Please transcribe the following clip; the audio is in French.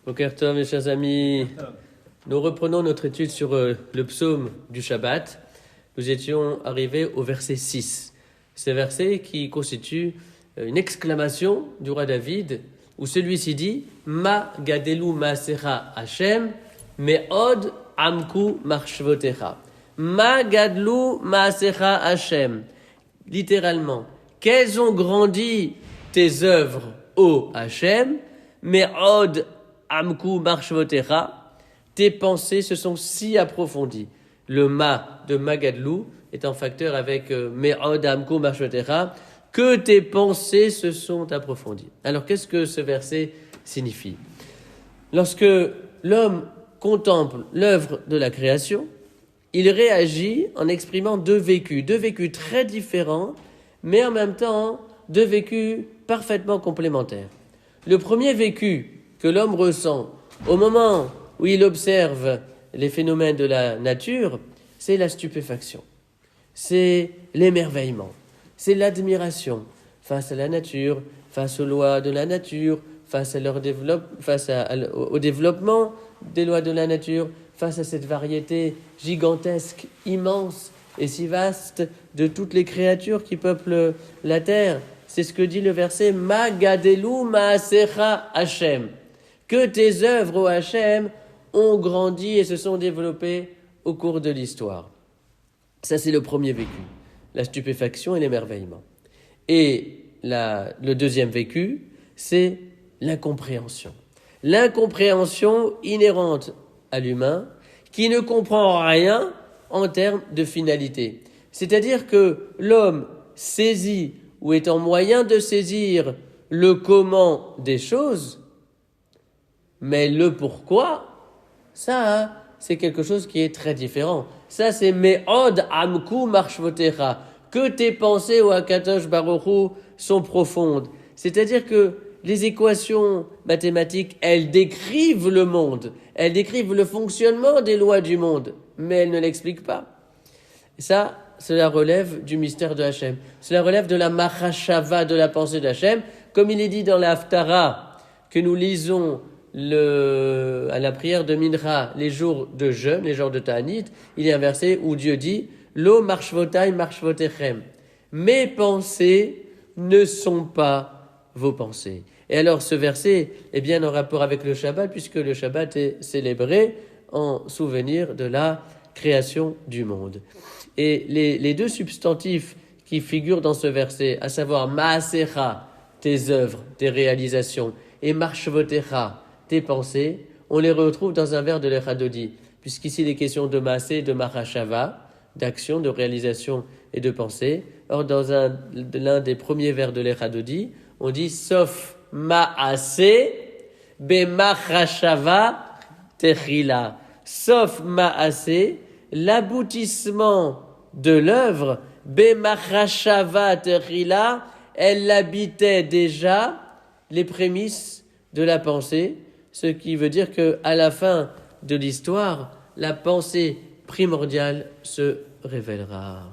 Boker Tov, mes chers amis, nous reprenons notre étude sur le psaume du Shabbat. Nous étions arrivés au verset 6. Ce verset qui constitue une exclamation du roi David, où celui-ci dit « Ma gadelu ma'asera Hashem, me'od amku marshvotecha ». « Ma gadlu ma'asera Hashem ». Littéralement, quelles ont grandi tes œuvres, ô Hashem, me'od amku marshvotecha, tes pensées se sont si approfondies. Le ma de magadlou est en facteur avec me'od amku marshvotecha, que tes pensées se sont approfondies. Alors qu'est-ce que ce verset signifie? Lorsque l'homme contemple l'œuvre de la création, il réagit en exprimant deux vécus très différents, mais en même temps deux vécus parfaitement complémentaires. Le premier vécu que l'homme ressent au moment où il observe les phénomènes de la nature, c'est la stupéfaction, c'est l'émerveillement, c'est l'admiration face à la nature, face aux lois de la nature, face au développement des lois de la nature, face à cette variété gigantesque, immense et si vaste de toutes les créatures qui peuplent la terre. C'est ce que dit le verset « Ma gadelu ma'asecha Hashem » que tes œuvres, ô Hashem, ont grandi et se sont développées au cours de l'histoire. Ça, c'est le premier vécu, la stupéfaction et l'émerveillement. Et le deuxième vécu, c'est l'incompréhension. L'incompréhension inhérente à l'humain qui ne comprend rien en termes de finalité. C'est-à-dire que l'homme saisit ou est en moyen de saisir le comment des choses, mais le pourquoi, ça, c'est quelque chose qui est très différent. Ça, c'est me'od amku marshvotecha, que tes pensées, ô Akadosh Baruch Hu, sont profondes. C'est-à-dire que les équations mathématiques, elles décrivent le monde, elles décrivent le fonctionnement des lois du monde, mais elles ne l'expliquent pas. Ça, cela relève du mystère de Hachem. Cela relève de la machashava, de la pensée d'Hachem, comme il est dit dans la Haftara, que nous lisons à la prière de Mincha, les jours de jeûne, les jours de Ta'anit. Il y a un verset où Dieu dit « Lo marshvotai marshvotechem » mes pensées ne sont pas vos pensées. Et alors ce verset est bien en rapport avec le Shabbat, puisque le Shabbat est célébré en souvenir de la création du monde. Et les deux substantifs qui figurent dans ce verset, à savoir Ma'asecha, tes œuvres, tes réalisations, et Marshvotecha, tes pensées, on les retrouve dans un vers de l'Echadodi, puisqu'ici il est question de Maasé, de Mahashava, d'action, de réalisation et de pensée. Or, dans l'un des premiers vers de l'Echadodi, on dit sauf Maasé, Bemachashava Techila. Sauf Maasé, l'aboutissement de l'œuvre, Bemachashava Techila, elle habitait déjà les prémices de la pensée, ce qui veut dire qu'à la fin de l'histoire, la pensée primordiale se révélera.